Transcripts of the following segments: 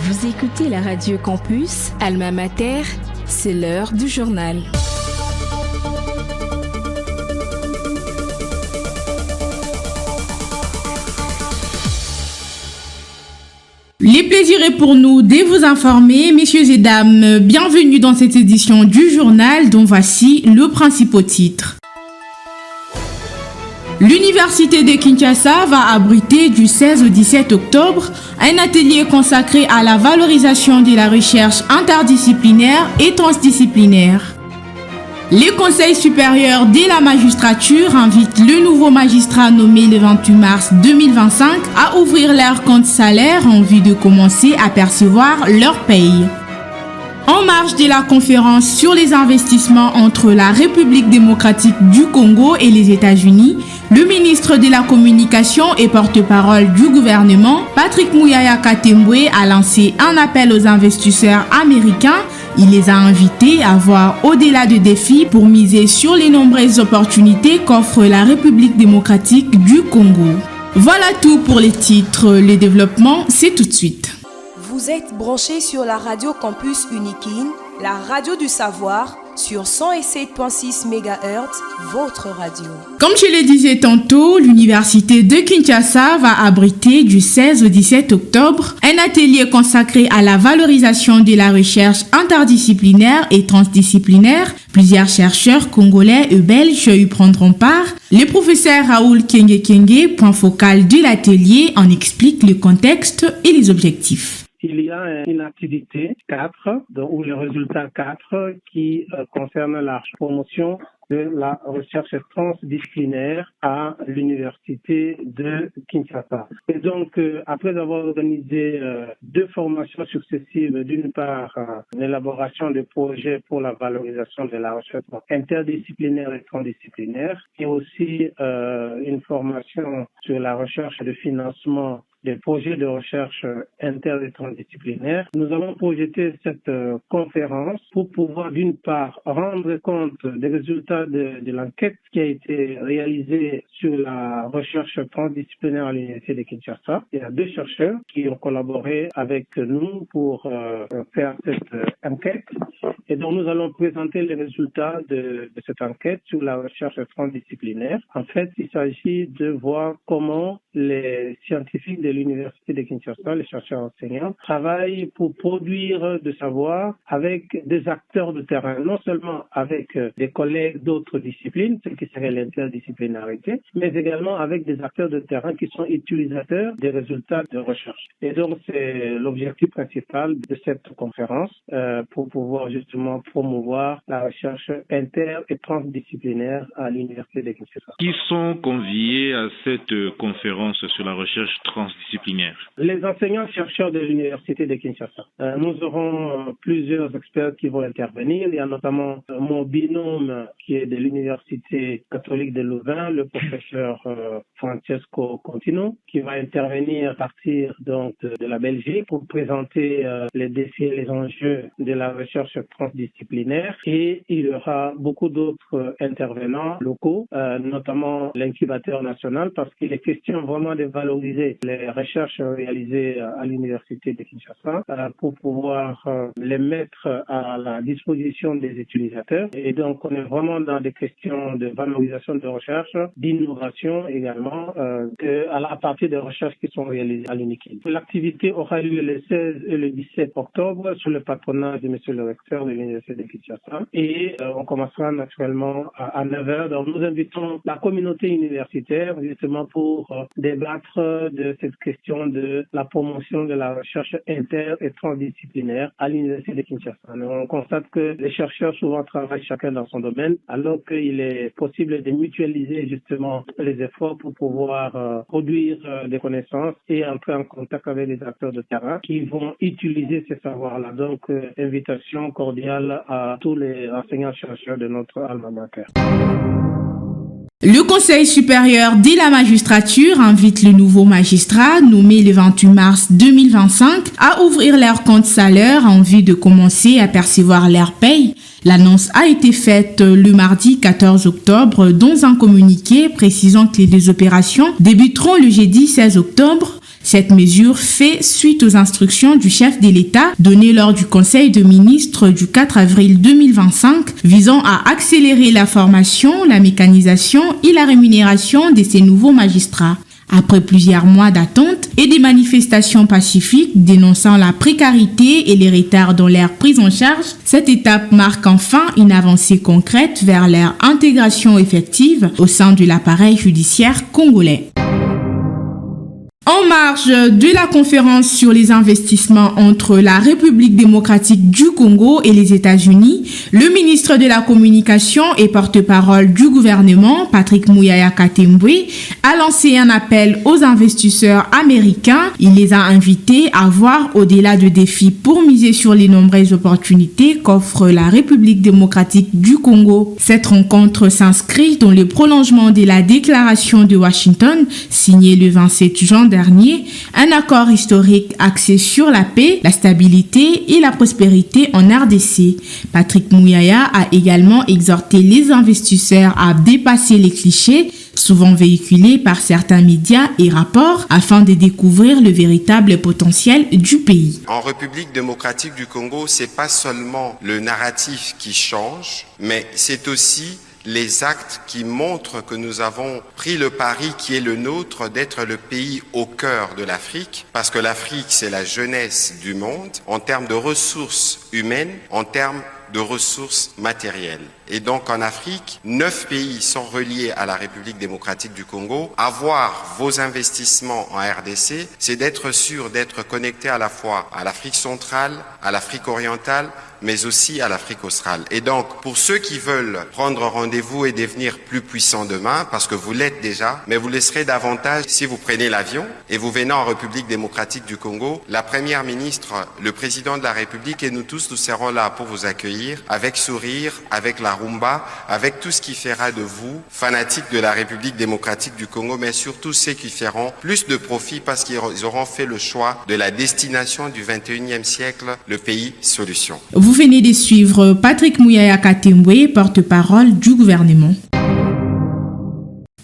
Vous écoutez la radio Campus, Alma Mater, c'est l'heure du journal. Le plaisir est pour nous de vous informer, messieurs et dames. Bienvenue dans cette édition du journal dont voici le principal titre. L'Université de Kinshasa va abriter du 16 au 17 octobre un atelier consacré à la valorisation de la recherche interdisciplinaire et transdisciplinaire. Le Conseil supérieur de la magistrature invite le nouveau magistrat nommé le 28 mars 2025 à ouvrir leur compte salaire en vue de commencer à percevoir leur paye. En marge de la conférence sur les investissements entre la République démocratique du Congo et les États-Unis, le ministre de la Communication et porte-parole du gouvernement, Patrick Muyaya Katembwe, a lancé un appel aux investisseurs américains. Il les a invités à voir au-delà des défis pour miser sur les nombreuses opportunités qu'offre la République démocratique du Congo. Voilà tout pour les titres. Le développement, c'est tout de suite. Vous êtes branchés sur la radio Campus Unikin, la radio du savoir, sur 107.6 MHz, votre radio. Comme je le disais tantôt, l'Université de Kinshasa va abriter du 16 au 17 octobre un atelier consacré à la valorisation de la recherche interdisciplinaire et transdisciplinaire. Plusieurs chercheurs congolais et belges y prendront part. Le professeur Raoul Kenge, point focal de l'atelier, en explique le contexte et les objectifs. Il y a une activité 4, ou le résultat 4, qui concerne la promotion de la recherche transdisciplinaire à l'université de Kinshasa. Et donc, après avoir organisé 2 formations successives, d'une part, l'élaboration de projets pour la valorisation de la recherche interdisciplinaire et transdisciplinaire, et aussi une formation sur la recherche de financement des projets de recherche inter- et transdisciplinaires, nous allons projeter cette conférence pour pouvoir, d'une part, rendre compte des résultats de l'enquête qui a été réalisée sur la recherche transdisciplinaire à l'Université de Kinshasa. Il y a 2 chercheurs qui ont collaboré avec nous pour faire cette enquête. Et donc, nous allons présenter les résultats de cette enquête sur la recherche transdisciplinaire. En fait, il s'agit de voir comment les scientifiques de l'Université de Kinshasa, les chercheurs enseignants, travaillent pour produire de savoir avec des acteurs de terrain, non seulement avec des collègues d'autres disciplines, ce qui serait l'interdisciplinarité, mais également avec des acteurs de terrain qui sont utilisateurs des résultats de recherche. Et donc, c'est l'objectif principal de cette conférence pour pouvoir justement promouvoir la recherche inter- et transdisciplinaire à l'Université de Kinshasa. Qui sont conviés à cette conférence sur la recherche transdisciplinaire? Les enseignants-chercheurs de l'Université de Kinshasa. Nous aurons plusieurs experts qui vont intervenir. Il y a notamment mon binôme qui est de l'Université catholique de Louvain, le professeur Francesco Contino, qui va intervenir à partir donc de la Belgique pour présenter les défis et les enjeux de la recherche transdisciplinaire. Et il y aura beaucoup d'autres intervenants locaux, notamment l'incubateur national, parce qu'il est question vraiment de valoriser les recherches réalisées à l'Université de Kinshasa pour pouvoir les mettre à la disposition des utilisateurs. Et donc, on est vraiment dans des questions de valorisation de recherche, d'innovation également, à partir des recherches qui sont réalisées à l'UNIKIN. L'activité aura lieu le 16 et le 17 octobre sous le patronage de M. le recteur de l'Université de Kinshasa. Et on commencera naturellement à 9h. Donc, nous invitons la communauté universitaire justement pour débattre de cette question de la promotion de la recherche inter- et transdisciplinaire à l'Université de Kinshasa. On constate que les chercheurs souvent travaillent chacun dans son domaine, alors qu'il est possible de mutualiser justement les efforts pour pouvoir produire des connaissances et entrer en contact avec les acteurs de terrain qui vont utiliser ces savoirs-là. Donc, invitation cordiale à tous les enseignants-chercheurs de notre alma mater. Le Conseil supérieur de la magistrature invite le nouveau magistrat nommé le 28 mars 2025 à ouvrir leur compte salaire en vue de commencer à percevoir leur paye. L'annonce a été faite le mardi 14 octobre dans un communiqué précisant que les 2 opérations débuteront le jeudi 16 octobre. Cette mesure fait suite aux instructions du chef de l'État données lors du Conseil de ministres du 4 avril 2025 visant à accélérer la formation, la mécanisation et la rémunération de ces nouveaux magistrats. Après plusieurs mois d'attente et des manifestations pacifiques dénonçant la précarité et les retards dans leur prise en charge, cette étape marque enfin une avancée concrète vers leur intégration effective au sein de l'appareil judiciaire congolais. En marge de la conférence sur les investissements entre la République démocratique du Congo et les États-Unis, le ministre de la Communication et porte-parole du gouvernement, Patrick Muyaya Katembwe, a lancé un appel aux investisseurs américains. Il les a invités à voir au-delà de défis pour miser sur les nombreuses opportunités qu'offre la République démocratique du Congo. Cette rencontre s'inscrit dans le prolongement de la déclaration de Washington, signée le 27 juin dernier, un accord historique axé sur la paix, la stabilité et la prospérité en RDC. Patrick Muyaya a également exhorté les investisseurs à dépasser les clichés souvent véhiculés par certains médias et rapports afin de découvrir le véritable potentiel du pays. En République démocratique du Congo, c'est pas seulement le narratif qui change, mais c'est aussi les actes qui montrent que nous avons pris le pari qui est le nôtre d'être le pays au cœur de l'Afrique, parce que l'Afrique, c'est la jeunesse du monde en termes de ressources humaines, en termes de ressources matérielles. Et donc en Afrique, 9 pays sont reliés à la République démocratique du Congo. Avoir vos investissements en RDC, c'est d'être sûr d'être connecté à la fois à l'Afrique centrale, à l'Afrique orientale, mais aussi à l'Afrique australe. Et donc, pour ceux qui veulent prendre rendez-vous et devenir plus puissants demain, parce que vous l'êtes déjà, mais vous le serez davantage si vous prenez l'avion et vous venez en République démocratique du Congo, la Première ministre, le Président de la République et nous tous, nous serons là pour vous accueillir avec sourire, avec la rumba, avec tout ce qui fera de vous fanatiques de la République démocratique du Congo, mais surtout ceux qui feront plus de profit parce qu'ils auront fait le choix de la destination du 21e siècle, le pays solution. Vous venez de suivre Patrick Muyaya Katembwe, porte-parole du gouvernement.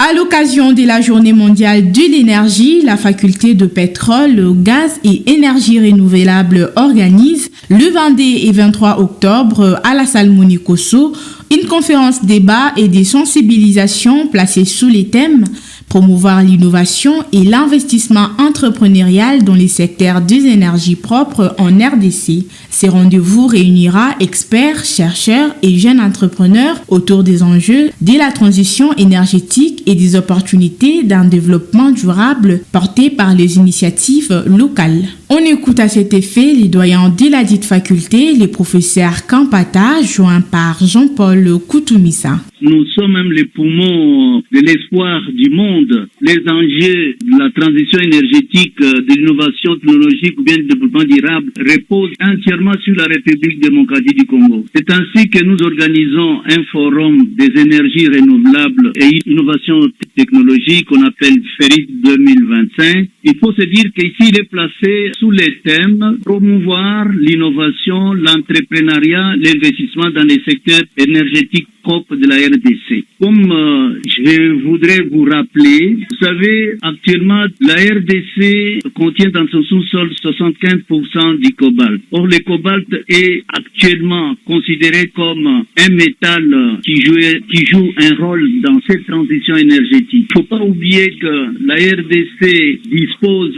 À l'occasion de la Journée mondiale de l'énergie, la faculté de pétrole, gaz et énergie renouvelable organise le 22 et 23 octobre à la salle Monikoso une conférence débat et des sensibilisations placée sous les thèmes promouvoir l'innovation et l'investissement entrepreneurial dans les secteurs des énergies propres en RDC. Ces rendez-vous réunira experts, chercheurs et jeunes entrepreneurs autour des enjeux de la transition énergétique et des opportunités d'un développement durable porté par les initiatives locales. On écoute à cet effet les doyens de la dite faculté, les professeurs Kampata, joints par Jean-Paul Koutoumissa. Nous sommes même les poumons de l'espoir du monde. Les enjeux de la transition énergétique, de l'innovation technologique ou bien du développement durable reposent entièrement sur la République démocratique du Congo. C'est ainsi que nous organisons un forum des énergies renouvelables et innovation technologique qu'on appelle FERIT 2025. Il faut se dire qu'ici il est placé sous les thèmes promouvoir l'innovation, l'entrepreneuriat, l'investissement dans les secteurs énergétiques propres de la RDC. Comme je voudrais vous rappeler, vous savez, actuellement, la RDC contient dans son sous-sol 75% du cobalt. Or, le cobalt est actuellement considéré comme un métal qui joue un rôle dans cette transition énergétique. Il ne faut pas oublier que la RDC dispose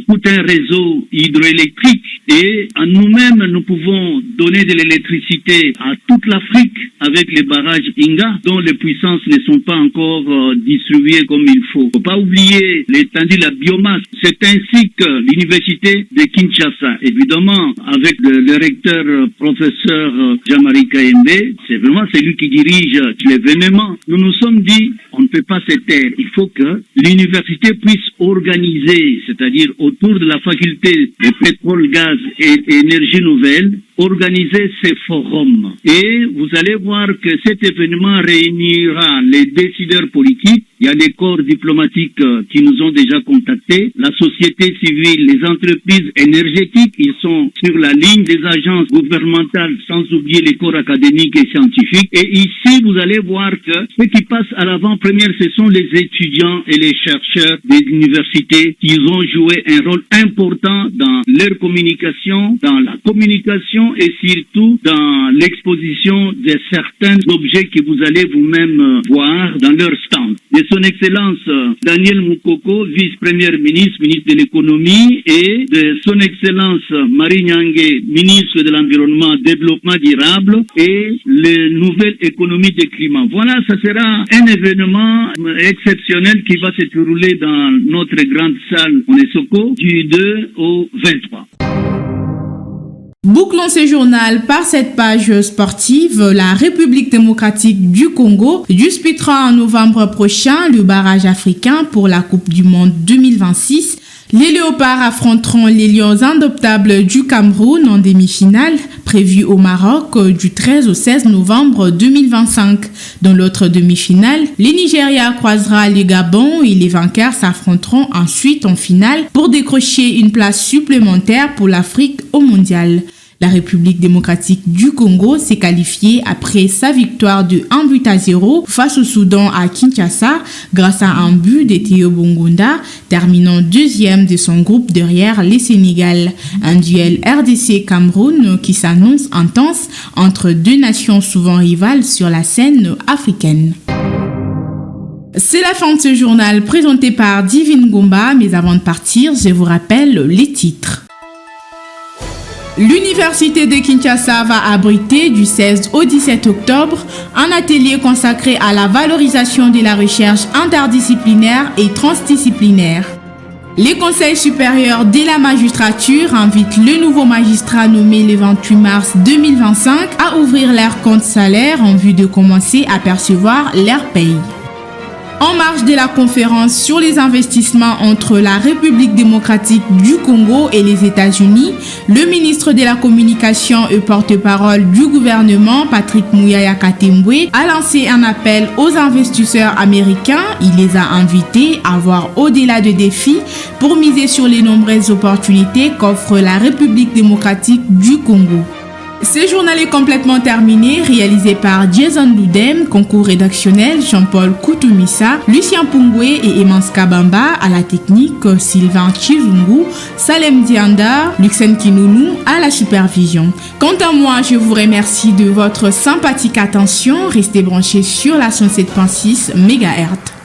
tout un réseau hydroélectrique et nous-mêmes, nous pouvons donner de l'électricité à toute l'Afrique avec les barrages Inga, dont les puissances ne sont pas encore distribuées comme il faut. Il ne faut pas oublier l'étendue de la biomasse. C'est ainsi que l'université de Kinshasa, évidemment, avec le recteur professeur Jean-Marie Kayembe, c'est vraiment celui qui dirige l'événement. Nous nous sommes dit, on ne peut pas se taire. Il faut que l'université puisse organiser, c'est-à-dire autour de la faculté de pétrole, gaz et énergie nouvelle, organiser ces forums. Et vous allez voir que cet événement réunira les décideurs politiques. Il y a des corps diplomatiques qui nous ont déjà contactés, la société civile, les entreprises énergétiques, ils sont sur la ligne des agences gouvernementales, sans oublier les corps académiques et scientifiques. Et ici, vous allez voir que ce qui passe à l'avant-première, ce sont les étudiants et les chercheurs des universités qui ont joué un rôle important dans leur communication, dans la communication et surtout dans l'exposition de certains objets que vous allez vous-même voir dans leur stand. De son Excellence Daniel Moukoko, vice-premier ministre, ministre de l'économie, et de son Excellence Marie Nyange, ministre de l'environnement, développement durable et les nouvelles économies du climat. Voilà, ça sera un événement exceptionnel qui va se dérouler dans notre grande salle Onesoko du 2 au 23. Bouclons ce journal par cette page sportive. La République démocratique du Congo disputera en novembre prochain le barrage africain pour la Coupe du Monde 2026. Les Léopards affronteront les Lions indoptables du Cameroun en demi-finale, prévue au Maroc du 13 au 16 novembre 2025. Dans l'autre demi-finale, les Nigeria croisera les Gabon et les vainqueurs s'affronteront ensuite en finale pour décrocher une place supplémentaire pour l'Afrique au mondial. La République démocratique du Congo s'est qualifiée après sa victoire de 1-0 face au Soudan à Kinshasa grâce à un but de Théo Bongonda, terminant deuxième de son groupe derrière les Sénégal. Un duel RDC-Cameroun qui s'annonce intense entre deux nations souvent rivales sur la scène africaine. C'est la fin de ce journal présenté par Divine Gomba, mais avant de partir, je vous rappelle les titres. L'Université de Kinshasa va abriter du 16 au 17 octobre un atelier consacré à la valorisation de la recherche interdisciplinaire et transdisciplinaire. Les conseils supérieurs de la magistrature invitent le nouveau magistrat nommé le 28 mars 2025 à ouvrir leur compte salaire en vue de commencer à percevoir leur paye. En marge de la conférence sur les investissements entre la République démocratique du Congo et les États-Unis, le ministre de la Communication et porte-parole du gouvernement, Patrick Muyaya Katembwe, a lancé un appel aux investisseurs américains. Il les a invités à voir au-delà des défis pour miser sur les nombreuses opportunités qu'offre la République démocratique du Congo. Ce journal est complètement terminé, réalisé par Jason Ludem, concours rédactionnel Jean-Paul Koutoumissa, Lucien Pungwe et Emans Kabamba, à la technique Sylvain Chizungu, Salem Dianda, Luxen Kinounou à la supervision. Quant à moi, je vous remercie de votre sympathique attention. Restez branchés sur la 107.6 MHz.